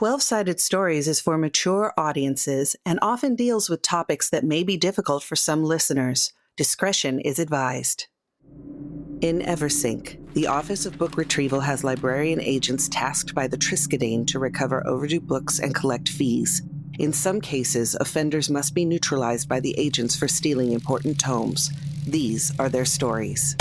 12-Sided Stories is for mature audiences and often deals with topics that may be difficult for some listeners. Discretion is advised. In Eversink, the Office of Book Retrieval has librarian agents tasked by the Triskadane to recover overdue books and collect fees. In some cases, offenders must be neutralized by the agents for stealing important tomes. These are their stories.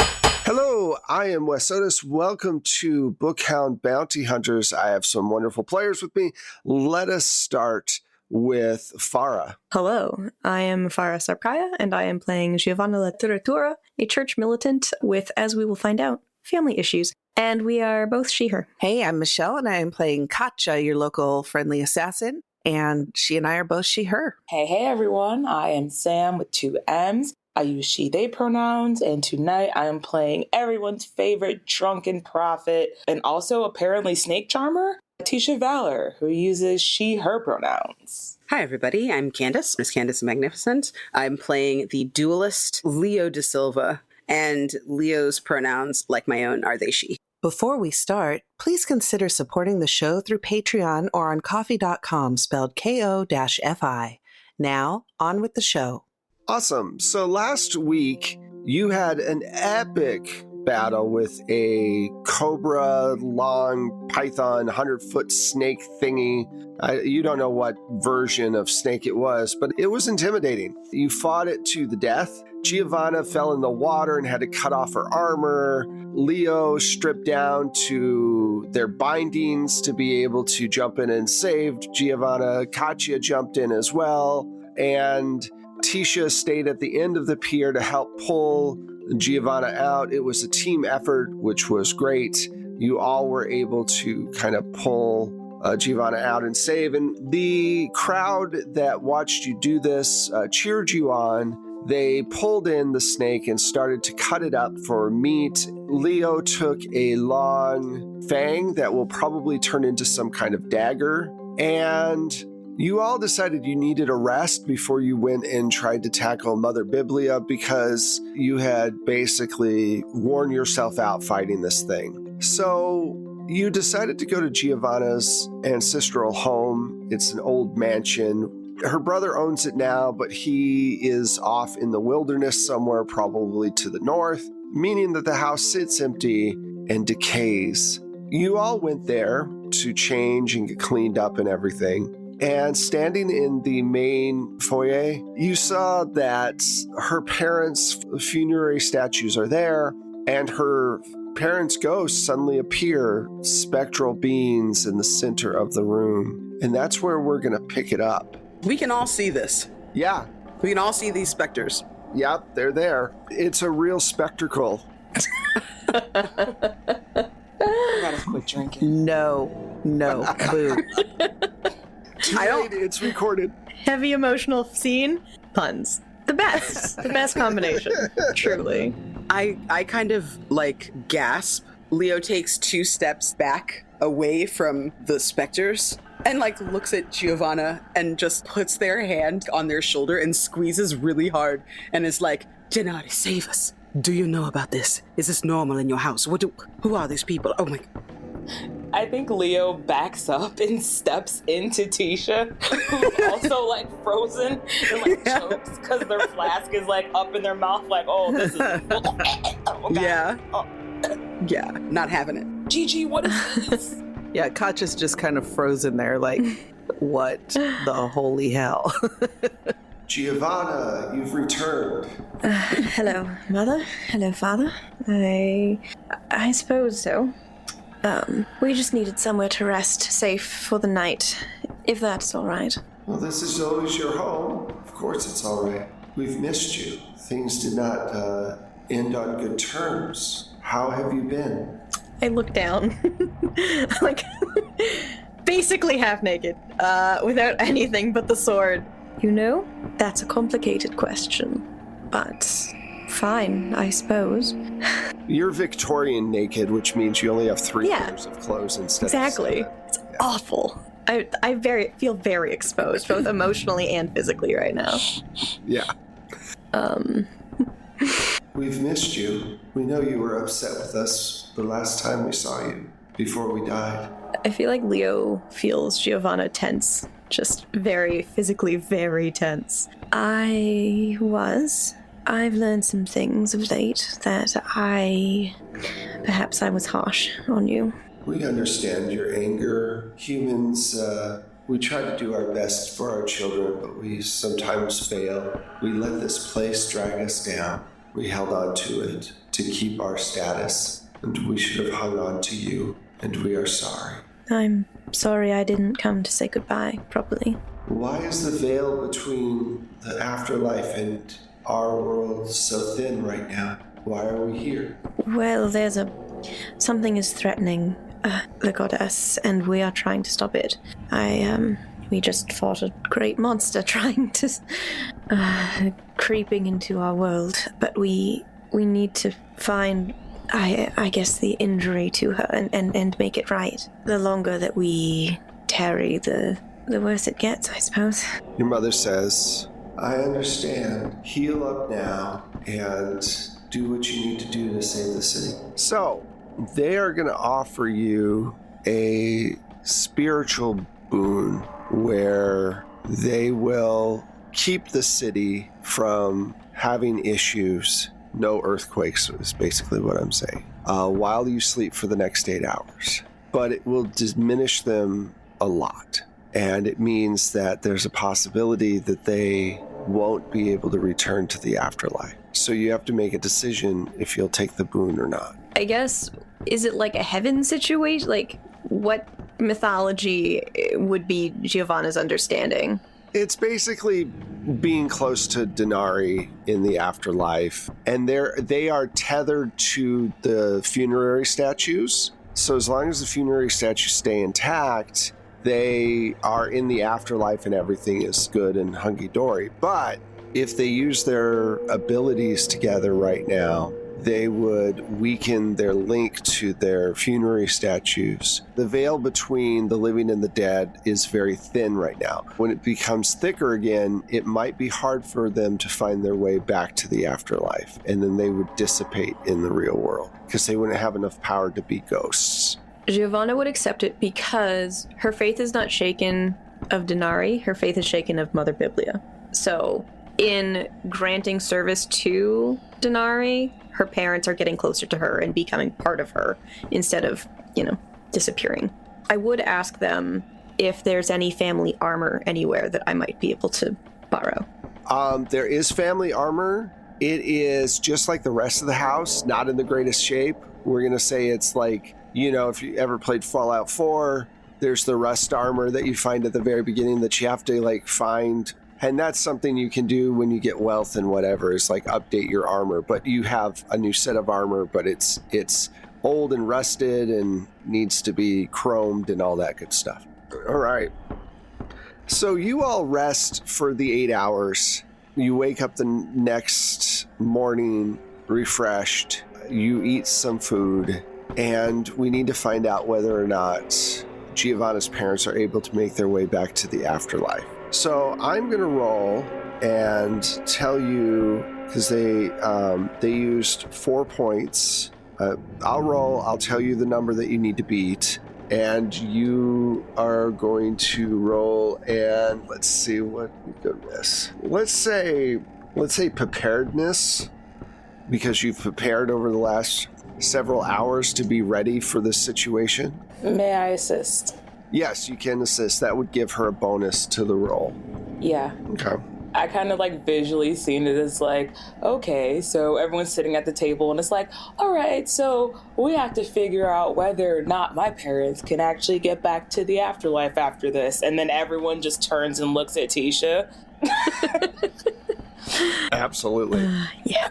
Hello, I am Wes Otis. Welcome to Bookhound Bounty Hunters. I have some wonderful players with me. Let us start with Farah. Hello, I am Farah Sarkaya, and I am playing Giovanna Letteratura, a church militant with, as we will find out, family issues. And we are both she/her. Hey, I'm Michelle, and I am playing Katja, your local friendly assassin. And she and I are both she/her. Hey, everyone. I am Sam with 2 M's. I use she, they pronouns, and tonight I am playing everyone's favorite drunken prophet and also apparently snake charmer, Tisha Valor, who uses she, her pronouns. Hi, everybody. I'm Candace, Miss Candace the Magnificent. I'm playing the duelist Leo de Silva, and Leo's pronouns, like my own, are they, she. Before we start, please consider supporting the show through Patreon or on Ko-fi, spelled Ko-fi. Now, on with the show. Awesome. So last week, you had an epic battle with a cobra, long python, 100-foot snake thingy. You don't know what version of snake it was, but it was intimidating. You fought it to the death. Giovanna fell in the water and had to cut off her armor. Leo stripped down to their bindings to be able to jump in and save Giovanna. Katja jumped in as well. And Tisha stayed at the end of the pier to help pull Giovanna out. It was a team effort, which was great. You all were able to kind of pull Giovanna out and save. And the crowd that watched you do this cheered you on. They pulled in the snake and started to cut it up for meat. Leo took a long fang that will probably turn into some kind of dagger. And you all decided you needed a rest before you went and tried to tackle Mother Biblia because you had basically worn yourself out fighting this thing. So you decided to go to Giovanna's ancestral home. It's an old mansion. Her brother owns it now, but he is off in the wilderness somewhere, probably to the north, meaning that the house sits empty and decays. You all went there to change and get cleaned up and everything. And standing in the main foyer, you saw that her parents' funerary statues are there, and her parents' ghosts suddenly appear, spectral beings in the center of the room. And that's where we're going to pick it up. We can all see this. Yeah. We can all see these specters. Yep, they're there. It's a real spectacle. I gotta quit drinking. No, boo. It's recorded. Heavy emotional scene, puns. The best combination, truly. I kind of gasp. Leo takes 2 steps back away from the specters and looks at Giovanna and just puts their hand on their shoulder and squeezes really hard and is like, Denari, save us. Do you know about this? Is this normal in your house? Who are these people? Oh my... I think Leo backs up and steps into Tisha, who's also frozen and chokes because their flask is up in their mouth, this is. Oh, yeah. Oh. Yeah, not having it. Gigi, what is this? Yeah, Katja's just kind of frozen there, what the holy hell? Giovanna, you've returned. Hello, Mother. Hello, Father. I suppose so. We just needed somewhere to rest safe for the night, if that's all right. Well, this is always your home. Of course it's all right. We've missed you. Things did not end on good terms. How have you been? I look down, basically half naked, without anything but the sword. You know, that's a complicated question, but fine, I suppose. You're Victorian naked, which means you only have 3 pairs of clothes instead exactly. of 7. It's awful. I feel very exposed, both emotionally and physically right now. Yeah. We've missed you. We know you were upset with us the last time we saw you, before we died. I feel like Leo feels Giovanna tense, just very physically very tense. I've learned some things of late that perhaps I was harsh on you. We understand your anger. Humans, we try to do our best for our children, but we sometimes fail. We let this place drag us down. We held on to it to keep our status, and we should have hung on to you, and we are sorry. I'm sorry I didn't come to say goodbye properly. Why is the veil between the afterlife and our world so thin right now? Why are we here? Well, something is threatening the goddess, and we are trying to stop it. We just fought a great monster trying to, creeping into our world, but we need to find, I guess, the injury to her and make it right. The longer that we tarry, the worse it gets, I suppose. Your mother says, I understand. Heal up now and do what you need to do to save the city. So, they are going to offer you a spiritual boon where they will keep the city from having issues. No earthquakes is basically what I'm saying. While you sleep for the next 8 hours. But it will diminish them a lot. And it means that there's a possibility that they won't be able to return to the afterlife. So you have to make a decision if you'll take the boon or not. I guess, is it like a heaven situation? Like, what mythology would be Giovanna's understanding? It's basically being close to Denari in the afterlife. And they are tethered to the funerary statues. So as long as the funerary statues stay intact, they are in the afterlife and everything is good and hunky-dory. But if they use their abilities together right now, they would weaken their link to their funerary statues. The veil between the living and the dead is very thin right now. When it becomes thicker again, it might be hard for them to find their way back to the afterlife, and then they would dissipate in the real world because they wouldn't have enough power to be ghosts. Giovanna would accept it because her faith is not shaken of Denari, her faith is shaken of Mother Biblia. So, in granting service to Denari, her parents are getting closer to her and becoming part of her instead of, disappearing. I would ask them if there's any family armor anywhere that I might be able to borrow. There is family armor. It is just like the rest of the house, not in the greatest shape. We're going to say it's like, if you ever played Fallout 4, there's the rust armor that you find at the very beginning that you have to find. And that's something you can do when you get wealth and whatever, is update your armor. But you have a new set of armor, but it's old and rusted and needs to be chromed and all that good stuff. All right. So you all rest for the 8 hours. You wake up the next morning refreshed. You eat some food. And we need to find out whether or not Giovanna's parents are able to make their way back to the afterlife. So I'm going to roll and tell you, because they used 4 points. I'll roll. I'll tell you the number that you need to beat. And you are going to roll and let's see what we go with this. Let's say preparedness, because you've prepared over the last several hours to be ready for this situation. May I assist? Yes, you can assist. That would give her a bonus to the roll. Yeah. Okay. I kind of visually seen it as okay, so everyone's sitting at the table and it's all right, so we have to figure out whether or not my parents can actually get back to the afterlife after this. And then everyone just turns and looks at Tisha. Absolutely. Yeah.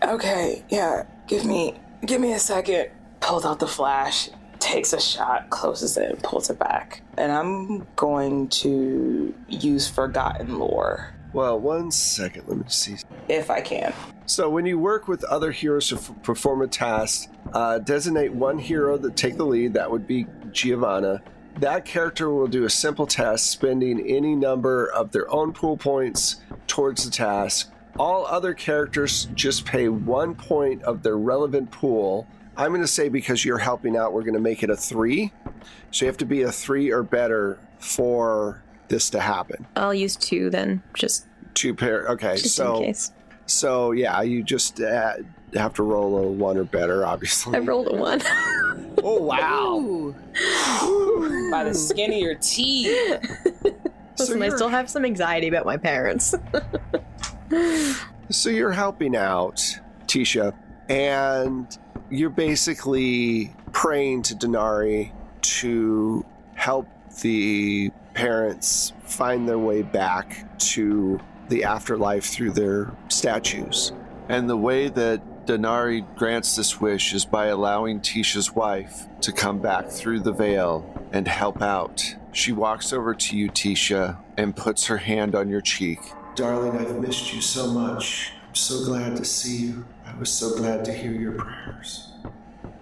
Okay, yeah, give me a second. Pulls out the flash, takes a shot, closes it, and pulls it back. And I'm going to use Forgotten Lore. Well, 1 second, let me see. If I can. So when you work with other heroes to perform a task, designate one hero that take the lead. That would be Giovanna. That character will do a simple task, spending any number of their own pool points towards the task. All other characters just pay 1 point of their relevant pool. I'm going to say, because you're helping out, we're going to make it a 3. So you have to be a 3 or better for this to happen. I'll use 2 then, just 2 pair. Okay, in case. So yeah, you just have to roll a 1 or better, obviously. I rolled a 1. Oh wow! Ooh. By the skin of your teeth. Listen, I still have some anxiety about my parents. So you're helping out Tisha, and you're basically praying to Denari to help the parents find their way back to the afterlife through their statues. And the way that Denari grants this wish is by allowing Tisha's wife to come back through the veil and help out. She walks over to you, Tisha, and puts her hand on your cheek. Darling, I've missed you so much. I'm so glad to see you. I was so glad to hear your prayers.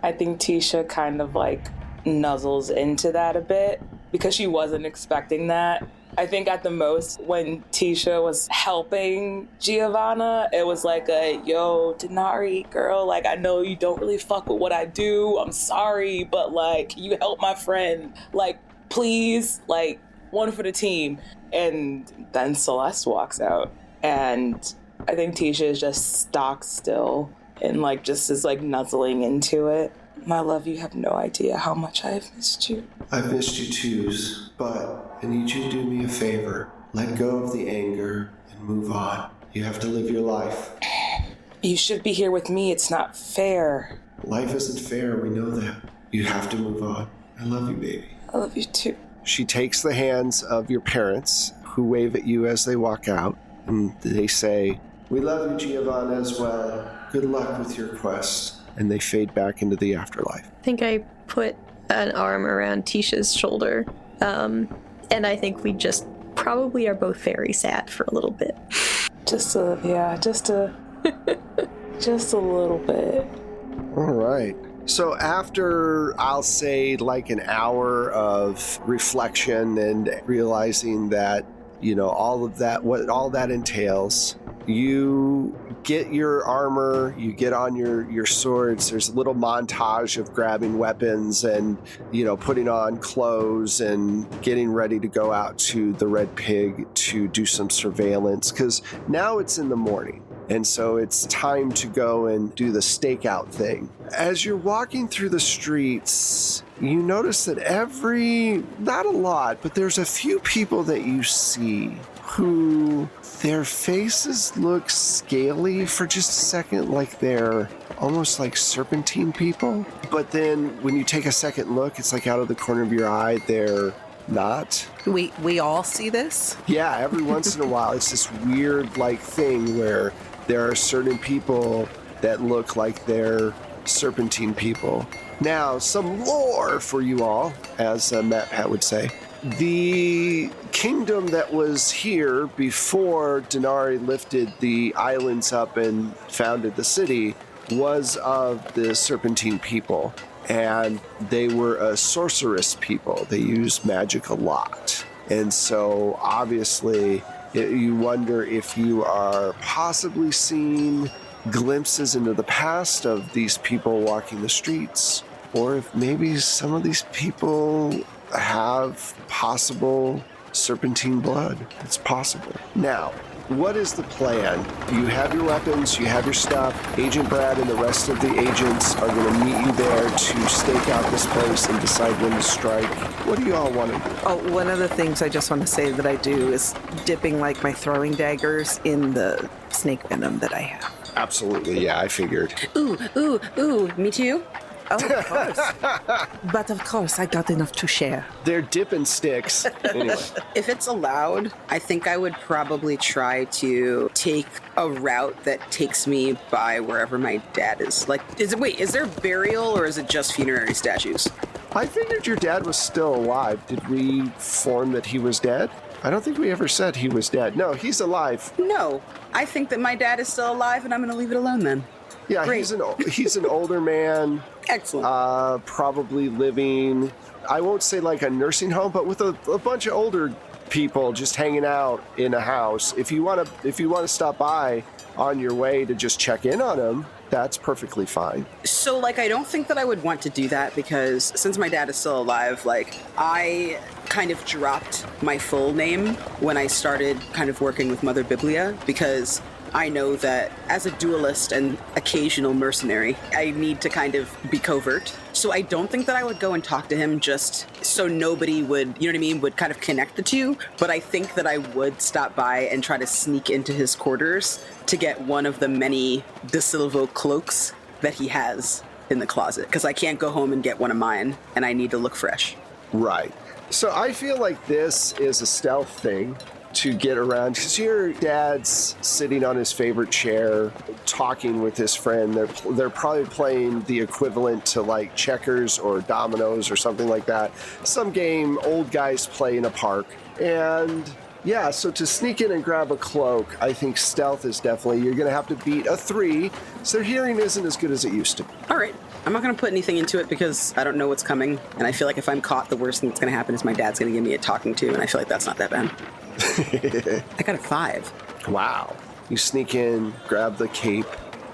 I think Tisha kind of like nuzzles into that a bit because she wasn't expecting that. I think at the most when Tisha was helping Giovanna, it was like a, yo, Denari, girl, like I know you don't really fuck with what I do. I'm sorry, but like you help my friend. Like, please, like one for the team. And then Celeste walks out. And I think Tisha is just stock still and like just is like nuzzling into it. My love, you have no idea how much I have missed you. I've missed you too, but I need you to do me a favor. Let go of the anger and move on. You have to live your life. You should be here with me. It's not fair. Life isn't fair, we know that. You have to move on. I love you, baby. I love you too. She takes the hands of your parents, who wave at you as they walk out, and they say, "We love you, Giovanna, as well. Good luck with your quest." And they fade back into the afterlife. I think I put an arm around Tisha's shoulder, and I think we just probably are both very sad for a little bit. Just a little bit. All right. So after, I'll say, like an hour of reflection and realizing that, you know, all of that, what all that entails, you get your armor, you get on your swords. There's a little montage of grabbing weapons and, you know, putting on clothes and getting ready to go out to the Red Pig to do some surveillance, because now it's in the morning. And so it's time to go and do the stakeout thing. As you're walking through the streets, you notice that not a lot, but there's a few people that you see who their faces look scaly for just a second, like they're almost like Serpentine people. But then when you take a second look, it's like out of the corner of your eye, they're not. We all see this? Yeah, every once in a while, it's this weird like thing where there are certain people that look like they're Serpentine people. Now, some lore for you all, as Matt Pat would say. The kingdom that was here before Denari lifted the islands up and founded the city was of the Serpentine people. And they were a sorceress people. They used magic a lot. And so, obviously, you wonder if you are possibly seeing glimpses into the past of these people walking the streets, or if maybe some of these people have possible Serpentine blood. It's possible. Now, what is the plan? You have your weapons, you have your stuff. Agent Brad and the rest of the agents are going to meet you there to stake out this place and decide when to strike. What do you all want to do? Oh, one of the things I just want to say that I do is dipping like my throwing daggers in the snake venom that I have. Absolutely, yeah, I figured. Ooh, me too? Oh, of course. But of course, I got enough to share. They're dipping sticks. Anyway. If it's allowed, I think I would probably try to take a route that takes me by wherever my dad is. Like, is there burial or is it just funerary statues? I figured your dad was still alive. Did we form that he was dead? I don't think we ever said he was dead. No, he's alive. No, I think that my dad is still alive and I'm going to leave it alone then. Yeah, Great. he's an older man. Excellent. Probably living, I won't say like a nursing home, but with a bunch of older people just hanging out in a house. If you want to stop by on your way to just check in on him, that's perfectly fine. So, like, I don't think that I would want to do that because since my dad is still alive, like, I kind of dropped my full name when I started kind of working with Mother Biblia because I know that as a duelist and occasional mercenary, I need to kind of be covert. So I don't think that I would go and talk to him just so nobody would, you know what I mean, would kind of connect the two. But I think that I would stop by and try to sneak into his quarters to get one of the many De Silvo cloaks that he has in the closet. Because I can't go home and get one of mine, and I need to look fresh. Right. So I feel like this is a stealth thing to get around, because your dad's sitting on his favorite chair talking with his friend. They're probably playing the equivalent to like checkers or dominoes or something like that, some game old guys play in a park. And yeah, so to sneak in and grab a cloak, I think stealth is definitely, you're gonna have to beat a 3, so their hearing isn't as good as it used to be. All right. I'm not going to put anything into it because I don't know what's coming. And I feel like if I'm caught, the worst thing that's going to happen is my dad's going to give me a talking to. And I feel like that's not that bad. I got a 5. Wow. You sneak in, grab the cape,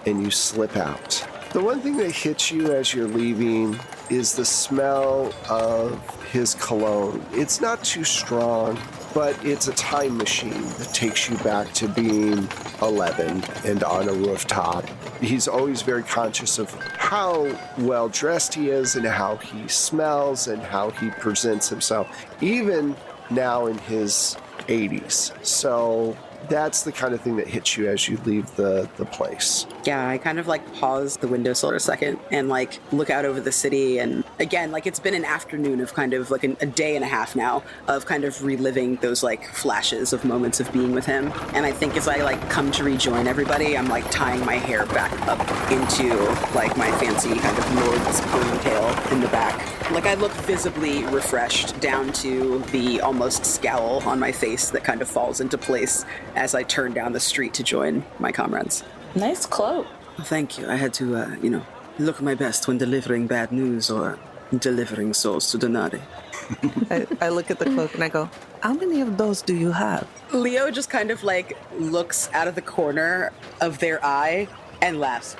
and you slip out. The one thing that hits you as you're leaving is the smell of his cologne. It's not too strong, but it's a time machine that takes you back to being 11 and on a rooftop. He's always very conscious of how well dressed he is and how he smells and how he presents himself, even now in his 80s. So that's the kind of thing that hits you as you leave the place. Yeah, I kind of like pause the windowsill for a second and like look out over the city. And again, like it's been an afternoon of kind of like a day and a half now of kind of reliving those like flashes of moments of being with him. And I think as I like come to rejoin everybody, I'm like tying my hair back up into like my fancy kind of lord's ponytail in the back. Like I look visibly refreshed down to the almost scowl on my face that kind of falls into place as I turn down the street to join my comrades. Nice cloak. Thank you. I had to, look my best when delivering bad news or delivering souls to Donati. I look at the cloak and I go, how many of those do you have? Leo just kind of like looks out of the corner of their eye and laughs.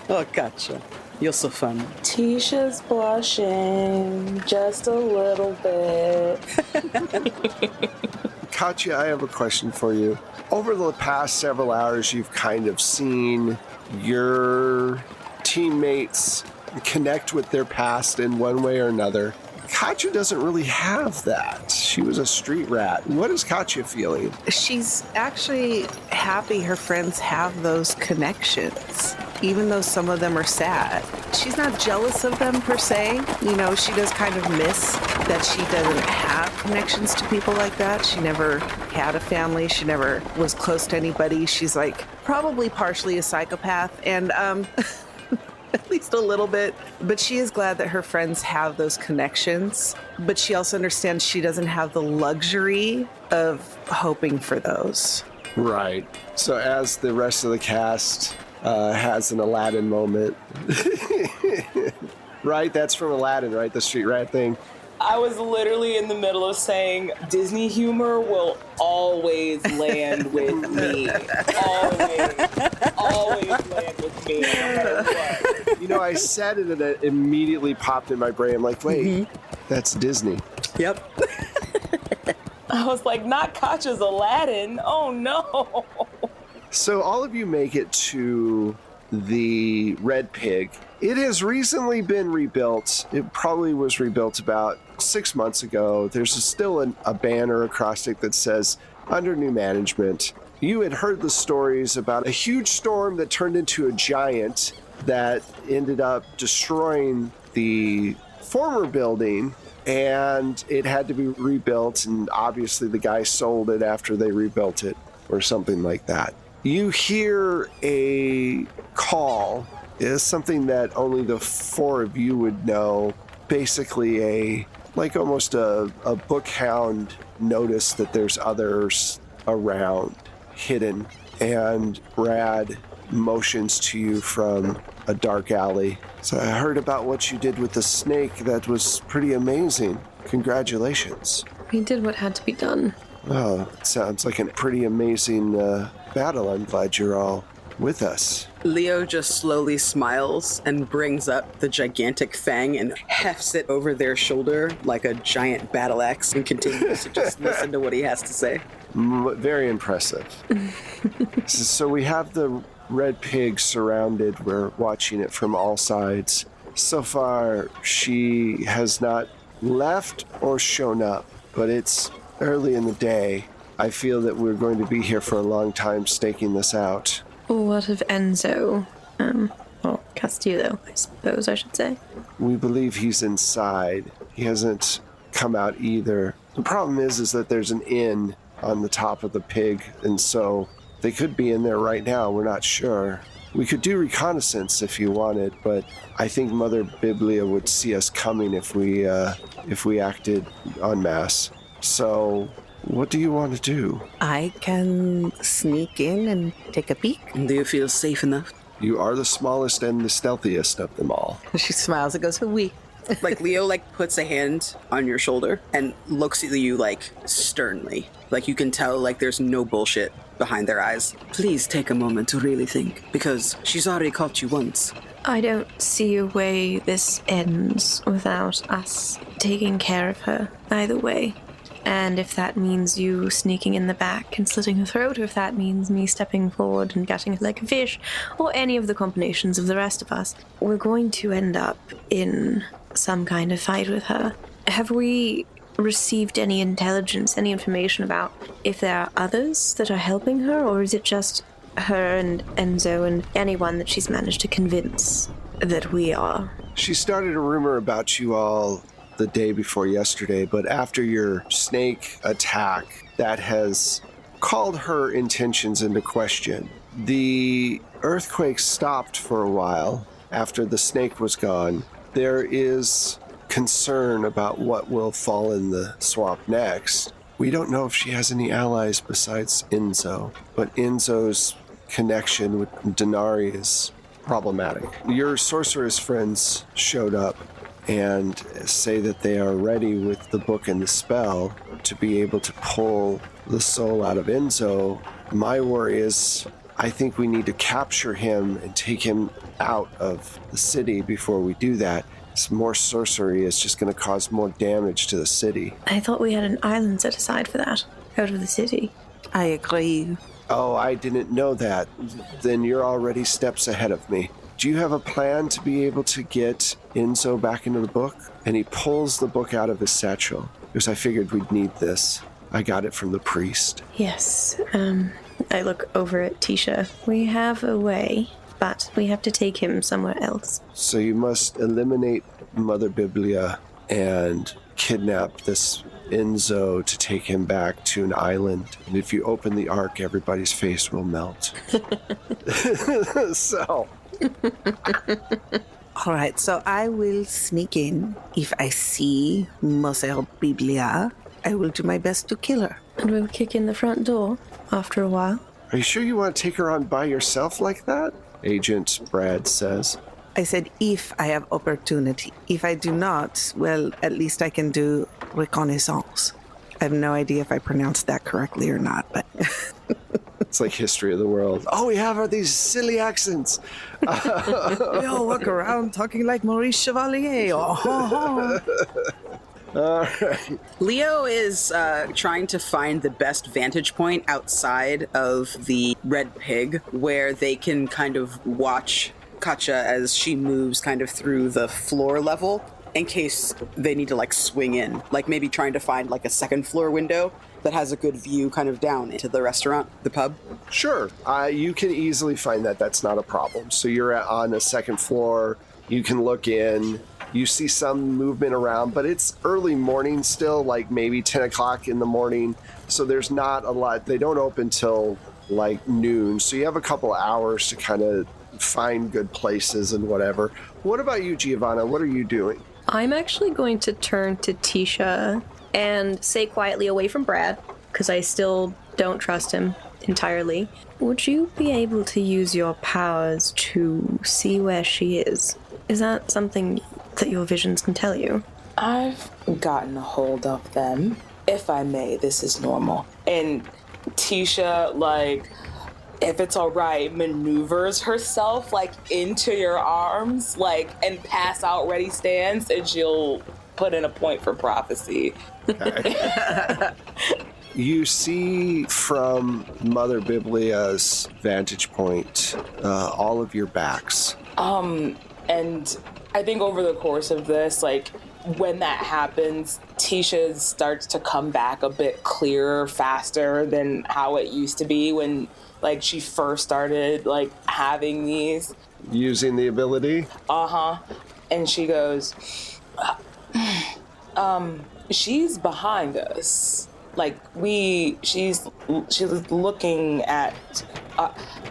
Oh, gotcha. You're so fun. Tisha's blushing just a little bit. Katya, I have a question for you. Over the past several hours, you've kind of seen your teammates connect with their past in one way or another. Katya doesn't really have that. She was a street rat. What is Katya feeling? She's actually happy her friends have those connections, even though some of them are sad. She's not jealous of them per se. You know, she does kind of miss that she doesn't have connections to people like that. She never had a family. She never was close to anybody. She's like probably partially a psychopath and at least a little bit. But she is glad that her friends have those connections. But she also understands she doesn't have the luxury of hoping for those. Right. So as the rest of the cast has an Aladdin moment. Right? That's from Aladdin, right? The street rat thing. I was literally in the middle of saying Disney humor will always land with me. Always land with me, no matter what. You know, I said it and it immediately popped in my brain. I'm like, wait, that's Disney. Yep. I was like, not Katya's Aladdin. Oh no. So all of you make it to the Red Pig. It has recently been rebuilt. It probably was rebuilt about 6 months ago. There's still a banner acrostic that says, under new management. You had heard the stories about a huge storm that turned into a giant that ended up destroying the former building, and it had to be rebuilt, and obviously the guy sold it after they rebuilt it, or something like that. You hear a call. It's something that only the 4 of you would know. Basically almost a Bookhound notice that there's others around, hidden. And Brad motions to you from a dark alley. So I heard about what you did with the snake. That was pretty amazing. Congratulations. We did what had to be done. Oh, it sounds like a pretty amazing battle. I'm glad you're all with us. Leo just slowly smiles and brings up the gigantic fang and hefts it over their shoulder like a giant battle axe and continues to just listen to what he has to say. Very impressive. So we have the red pig surrounded. We're watching it from all sides. So far, she has not left or shown up, but it's early in the day. I feel that we're going to be here for a long time staking this out. What of Enzo? Or Castillo, I suppose I should say. We believe he's inside. He hasn't come out either. The problem is that there's an inn on the top of the pig, and so they could be in there right now. We're not sure. We could do reconnaissance if you wanted, but I think Mother Biblia would see us coming if we acted en masse. So, what do you want to do? I can sneak in and take a peek. Do you feel safe enough? You are the smallest and the stealthiest of them all. She smiles and goes, "Oui." Like Leo puts a hand on your shoulder and looks at you sternly. Like you can tell there's no bullshit behind their eyes. Please take a moment to really think, because she's already caught you once. I don't see a way this ends without us taking care of her, either way. And if that means you sneaking in the back and slitting her throat, or if that means me stepping forward and catching her like a fish, or any of the combinations of the rest of us, we're going to end up in some kind of fight with her. Have we received any intelligence, any information about if there are others that are helping her, or is it just her and Enzo and anyone that she's managed to convince that we are? She started a rumor about you all the day before yesterday, but after your snake attack, that has called her intentions into question. The earthquake stopped for a while after the snake was gone. There is concern about what will fall in the swamp next. We don't know if she has any allies besides Enzo, but Enzo's connection with Denari is problematic. Your sorceress friends showed up and say that they are ready with the book and the spell to be able to pull the soul out of Enzo. My worry is I think we need to capture him and take him out of the city before we do that. Some more sorcery is just going to cause more damage to the city. I thought we had an island set aside for that, out of the city. I agree. Oh, I didn't know that. Then you're already steps ahead of me. Do you have a plan to be able to get Enzo back into the book? And he pulls the book out of his satchel, because I figured we'd need this. I got it from the priest. Yes, I look over at Tisha. We have a way, but we have to take him somewhere else. So you must eliminate Mother Biblia and kidnap this Enzo to take him back to an island. And if you open the ark, everybody's face will melt. So... All right, so I will sneak in. If I see Mother Biblia, I will do my best to kill her. And we'll kick in the front door after a while. Are you sure you want to take her on by yourself like that? Agent Brad says. I said if I have opportunity. If I do not, well, at least I can do reconnaissance. I have no idea if I pronounced that correctly or not, but... It's like history of the world. All we have are these silly accents. We all walk around talking like Maurice Chevalier. All right. Leo is trying to find the best vantage point outside of the red pig where they can kind of watch Katja as she moves kind of through the floor level in case they need to swing in. Maybe trying to find a second floor window that has a good view kind of down into the restaurant, the pub. Sure. You can easily find that. That's not a problem. So you're on the second floor. You can look in. You see some movement around, but it's early morning still, maybe 10 o'clock in the morning. So there's not a lot. They don't open till noon. So you have a couple hours to kind of find good places and whatever. What about you, Giovanna? What are you doing? I'm actually going to turn to Tisha and say quietly away from Brad, because I still don't trust him entirely. Would you be able to use your powers to see where she is? Is that something that your visions can tell you? I've gotten a hold of them. If I may, this is normal. And Tisha, if it's all right, maneuvers herself like into your arms, like, and pass out ready stands, and she'll put in a point for prophecy. Okay. You see from Mother Biblia's vantage point all of your backs. And I think over the course of this, like, when that happens, Tisha starts to come back a bit clearer, faster than how it used to be when, like, she first started, like, having these. Using the ability? Uh-huh. And she goes, she's behind us. Like, she's looking at,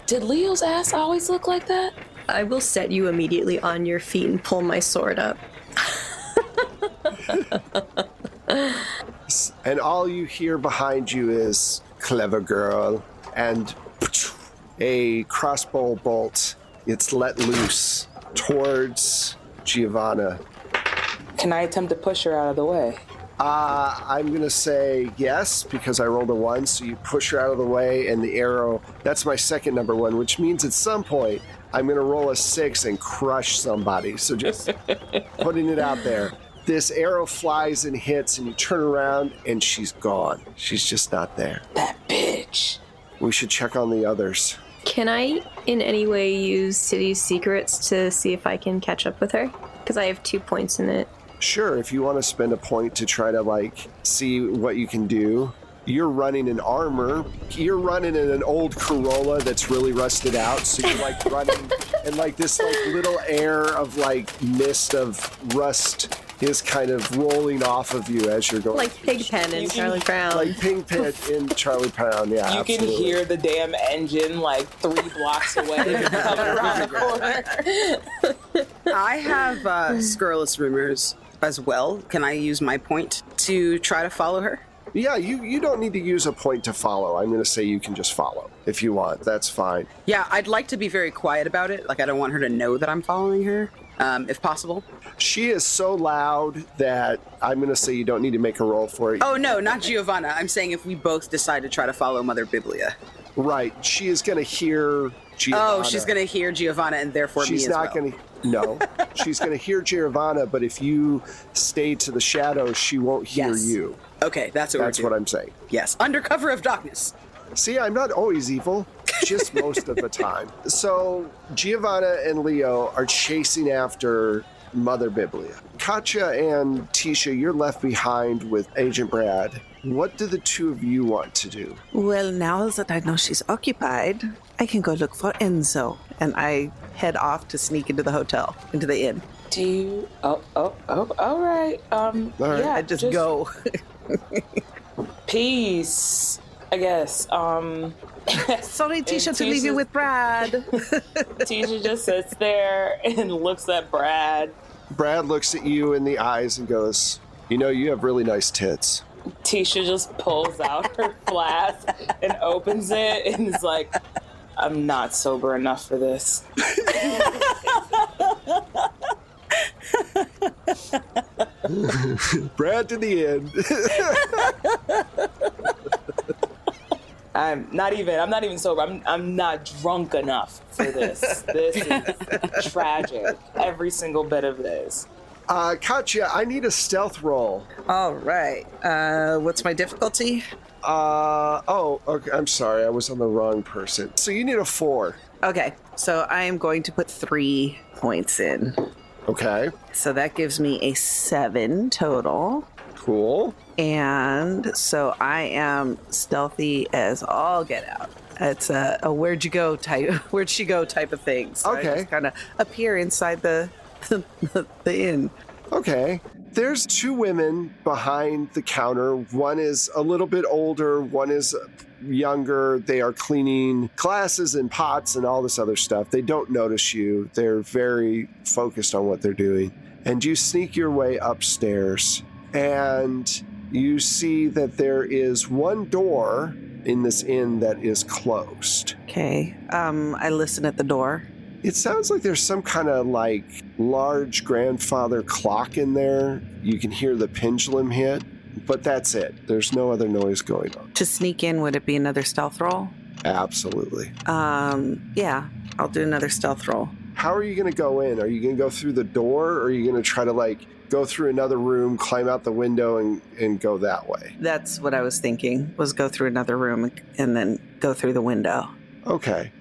did Leo's ass always look like that? I will set you immediately on your feet and pull my sword up. And all you hear behind you is, clever girl, and a crossbow bolt. It's let loose towards Giovanna. Can I attempt to push her out of the way? I'm going to say yes, because I rolled a 1, so you push her out of the way, and the arrow, that's my second number 1, which means at some point, I'm going to roll a 6 and crush somebody. So just putting it out there. This arrow flies and hits, and you turn around, and she's gone. She's just not there. That bitch. We should check on the others. Can I in any way use City's Secrets to see if I can catch up with her? Because I have 2 points in it. Sure, if you want to spend a point to try to, like, see what you can do. You're running in armor. You're running in an old Corolla that's really rusted out. So you're, like, running, and, like, this, like, little air of, like, mist of rust is kind of rolling off of you as you're going. Like Pigpen in Charlie Brown. Like Pigpen in Charlie Brown, yeah. You absolutely. can hear the damn engine like 3 blocks away coming around the corner. I have scurrilous rumors as well. Can I use my point to try to follow her? Yeah, you don't need to use a point to follow. I'm going to say you can just follow if you want. That's fine. Yeah, I'd like to be very quiet about it. Like, I don't want her to know that I'm following her, if possible. She is so loud that I'm going to say you don't need to make a roll for it. Oh, no, not Giovanna. I'm saying if we both decide to try to follow Mother Biblia. Right. She is going to hear Giovanna. Oh, she's going to hear Giovanna and therefore she's me as well. She's not going to... No. She's going to hear Giovanna, but if you stay to the shadows, she won't hear you. Okay, that's what I'm saying. Yes, under cover of darkness. See, I'm not always evil, just most of the time. So Giovanna and Leo are chasing after Mother Biblia. Katya and Tisha, you're left behind with Agent Brad. What do the two of you want to do? Well, now that I know she's occupied, I can go look for Enzo. And I head off to sneak into the hotel, into the inn. Do you... Oh, all right. All right. Yeah, I just go. Peace, I guess. Sorry, Tisha, to leave you with Brad. Tisha just sits there and looks at Brad. Brad looks at you in the eyes and goes, you know, you have really nice tits. Tisha just pulls out her flask and opens it and is like, I'm not sober enough for this. Brad to the end. I'm not even sober. I'm not drunk enough for this. This is tragic. Every single bit of this. Katya, I need a stealth roll. All right. What's my difficulty? Okay, I'm sorry. I was on the wrong person. So you need a 4. Okay, so I am going to put 3 points in. Okay. So that gives me a 7 total. Cool. And so I am stealthy as all get out. It's a where'd she go type of thing. So okay. I just kind of appear inside the inn. Okay. There's 2 women behind the counter. One is a little bit older. One is younger. They are cleaning glasses and pots and all this other stuff. They don't notice you. They're very focused on what they're doing. And you sneak your way upstairs and you see that there is one door in this inn that is closed. Okay. I listen at the door. It sounds like there's some kind of like large grandfather clock in there. You can hear the pendulum hit, but that's it. There's no other noise going on. To sneak in, would it be another stealth roll? Absolutely. Yeah, I'll do another stealth roll. How are you going to go in? Are you going to go through the door, or are you going to try to, like, go through another room, climb out the window, and go that way? That's what I was thinking, was go through another room and then go through the window. Okay.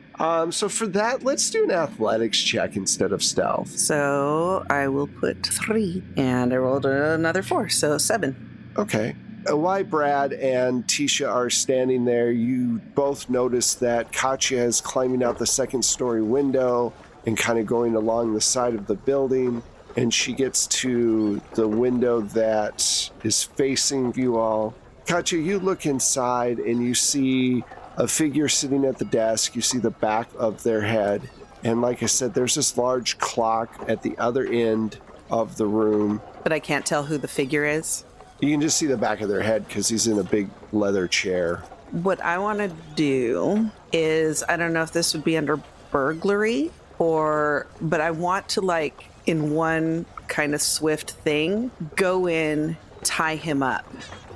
So for that, let's do an athletics check instead of stealth. So I will put 3, and I rolled another 4, so 7. Okay. While Brad and Tisha are standing there, you both notice that Katya is climbing out the second-story window and kind of going along the side of the building, and she gets to the window that is facing you all. Katya, you look inside, and you see a figure sitting at the desk. You see the back of their head. And like I said, there's this large clock at the other end of the room. But I can't tell who the figure is. You can just see the back of their head because he's in a big leather chair. What I want to do is, I don't know if this would be under burglary but I want to, like, in one kind of swift thing, go in, tie him up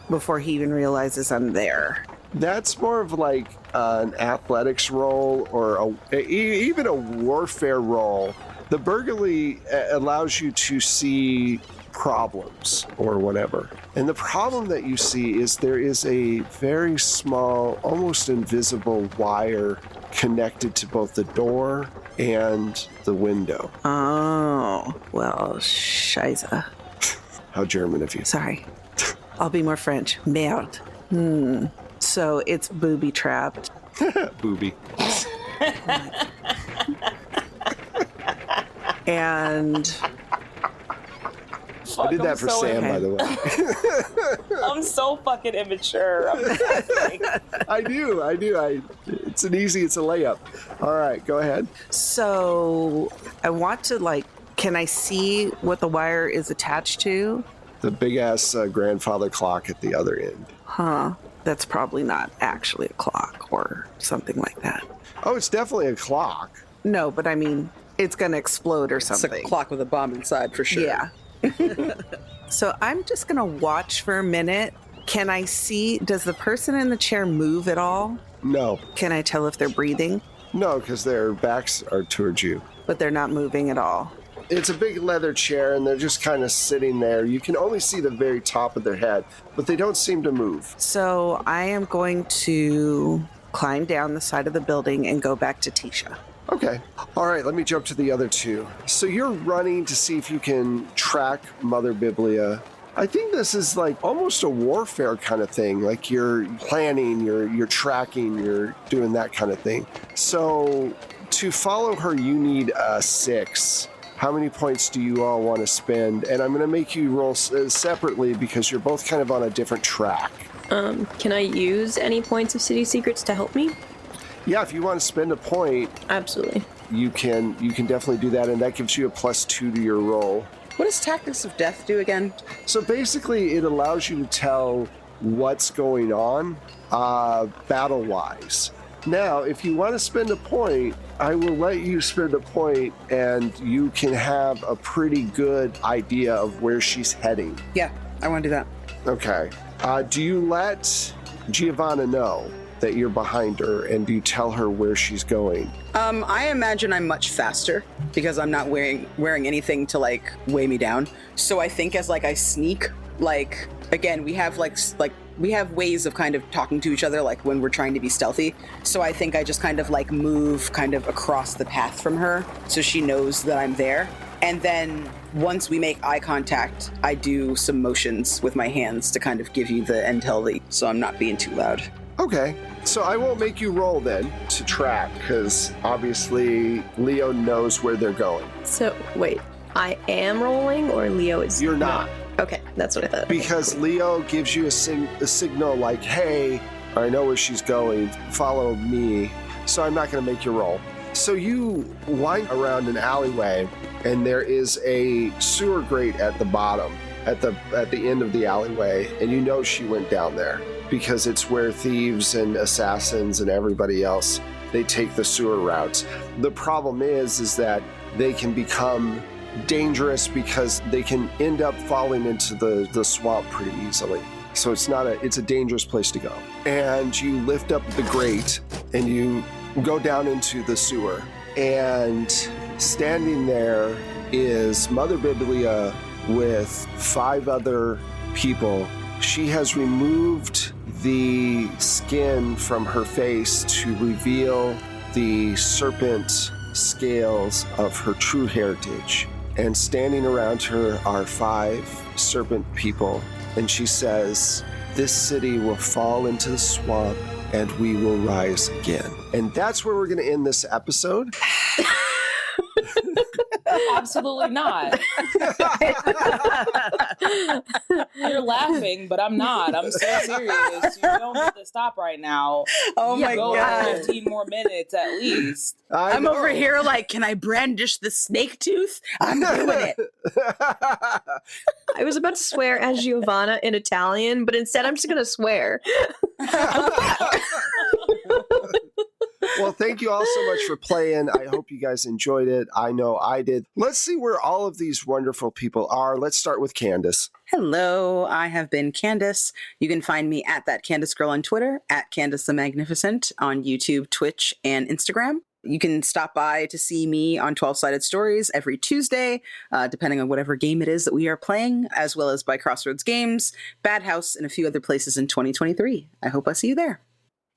before he even realizes I'm there. That's more of like an athletics roll or even a warfare roll. The burglary allows you to see problems or whatever. And the problem that you see is there is a very small, almost invisible wire connected to both the door and the window. Oh, well, scheisse. How German of you. Sorry. I'll be more French. Merde. So it's booby-trapped. Booby. And I did that for Sam, by the way. I'm so fucking immature. I do. It's a layup. All right, go ahead. so I want to, like, can I see what the wire is attached to? The big-ass grandfather clock at the other end. Huh. That's probably not actually a clock or something like that. Oh, it's definitely a clock. No, but I mean, it's going to explode or It's something. a clock with a bomb inside for sure. Yeah. So I'm just going to watch for a minute. Can I see, does the person in the chair move at all? No. Can I tell if they're breathing? No, because their backs are towards you. But they're not moving at all. It's a big leather chair, and they're just kind of sitting there. You can only see the very top of their head, but they don't seem to move. So I am going to climb down the side of the building and go back to Tisha. Okay. All right, let me jump to the other two. So you're running to see if you can track Mother Biblia. I think this is like almost a warfare kind of thing. Like you're planning, you're tracking, you're doing that kind of thing. So to follow her, you need a 6. How many points do you all want to spend? And I'm going to make you roll separately because you're both kind of on a different track. Can I use any points of City Secrets to help me? Yeah, if you want to spend a point, Absolutely. you can definitely do that, and that gives you a +2 to your roll. What does Tactics of Death do again? So basically, it allows you to tell what's going on battle-wise. Now, if you want to spend a point, I will let you spend a point, and you can have a pretty good idea of where she's heading. Yeah, I want to do that. Okay. Do you let Giovanna know that you're behind her, and do you tell her where she's going? I imagine I'm much faster because I'm not wearing anything to like weigh me down. So I think as like I sneak, like again, we have we have ways of kind of talking to each other, like when we're trying to be stealthy. So I think I just kind of like move kind of across the path from her so she knows that I'm there. And then once we make eye contact, I do some motions with my hands to kind of give you the intel so I'm not being too loud. Okay, so I won't make you roll then to track, because obviously Leo knows where they're going. So, wait. I am rolling, or Leo is... You're not. Okay, that's what I thought. Because Leo gives you a signal like, hey, I know where she's going, follow me, so I'm not going to make you roll. So you wind around an alleyway, and there is a sewer grate at the bottom, at the end of the alleyway, and you know she went down there, because it's where thieves and assassins and everybody else, they take the sewer routes. The problem is that they can become dangerous because they can end up falling into the swamp pretty easily. So it's a dangerous place to go. And you lift up the grate and you go down into the sewer. And standing there is Mother Biblia with 5 other people. She has removed the skin from her face to reveal the serpent scales of her true heritage. And standing around her are 5 serpent people. And she says, "This city will fall into the swamp and we will rise again." And that's where we're going to end this episode. Absolutely not. You're laughing, but I'm not. I'm so serious. You don't need to stop right now. Oh my Go God. 15 more minutes at least. I'm over here like, can I brandish the snake tooth? I'm doing it. I was about to swear as Giovanna in Italian, but instead I'm just going to swear. Well, thank you all so much for playing. I hope you guys enjoyed it. I know I did. Let's see where all of these wonderful people are. Let's start with Candace. Hello, I have been Candace. You can find me at that Candace Girl on Twitter, at Candace the Magnificent on YouTube, Twitch, and Instagram. You can stop by to see me on 12-Sided Stories every Tuesday, depending on whatever game it is that we are playing, as well as by Crossroads Games, Bad House, and a few other places in 2023. I hope I see you there.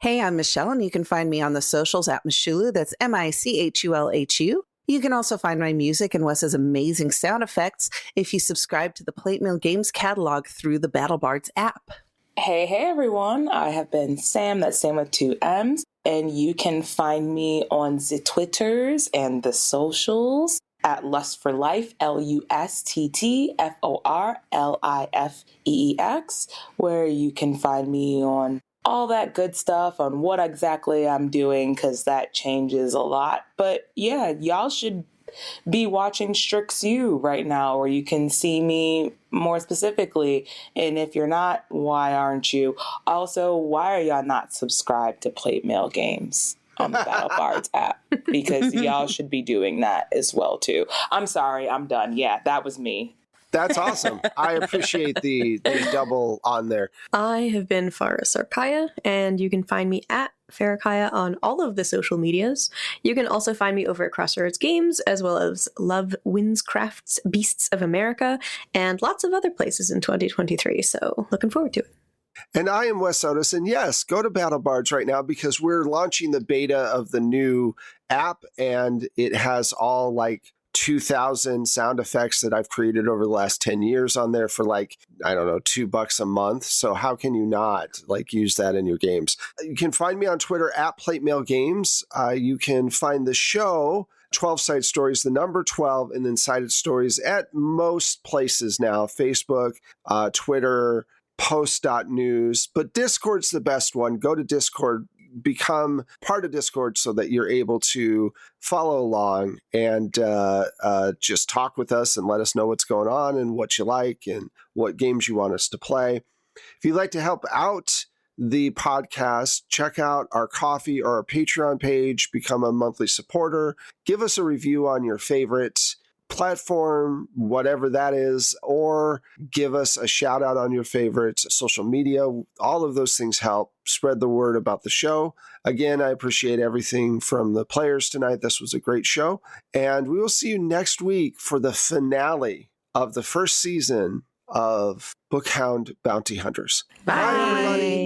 Hey, I'm Michelle, and you can find me on the socials at Michulu. That's Michulhu. You can also find my music and Wes's amazing sound effects if you subscribe to the Plate Mail Games catalog through the BattleBards app. Hey everyone. I have been Sam, that's Sam with 2 M's. And you can find me on the Twitters and the socials at Lust for Life, LUSTTFORLIFEEX, where you can find me on all that good stuff on what exactly I'm doing, because that changes a lot. But yeah, y'all should be watching Strix U right now, where you can see me more specifically. And if you're not, why aren't you? Also, why are y'all not subscribed to Plate Mail Games on the BattleBards app? Because y'all should be doing that as well too. I'm sorry, I'm done. Yeah, that was me. That's awesome. I appreciate the double on there. I have been Farah Sarkaya, and you can find me at Farakaya on all of the social medias. You can also find me over at Crossroads Games, as well as Love Winscraft's Beasts of America, and lots of other places in 2023. So looking forward to it. And I am Wes Otis, and yes, go to BattleBards right now because we're launching the beta of the new app, and it has all 2,000 sound effects that I've created over the last 10 years on there for $2 a month. So how can you not use that in your games? You can find me on Twitter at Plate Mail Games. You can find the show 12-Sided Stories, the number 12, and then Sided Stories at most places now: Facebook, Twitter, post.news. But Discord's the best one. Go to Discord. Become part of Discord so that you're able to follow along and just talk with us and let us know what's going on and what you like and what games you want us to play. If you'd like to help out the podcast, check out our Ko-fi or our Patreon page, become a monthly supporter, give us a review on your favorite platform, whatever that is, or give us a shout out on your favorite social media. All of those things help spread the word about the show. Again, I appreciate everything from the players tonight. This was a great show, and we will see you next week for the finale of the first season of Bookhound Bounty Hunters. Bye. Bye, everybody.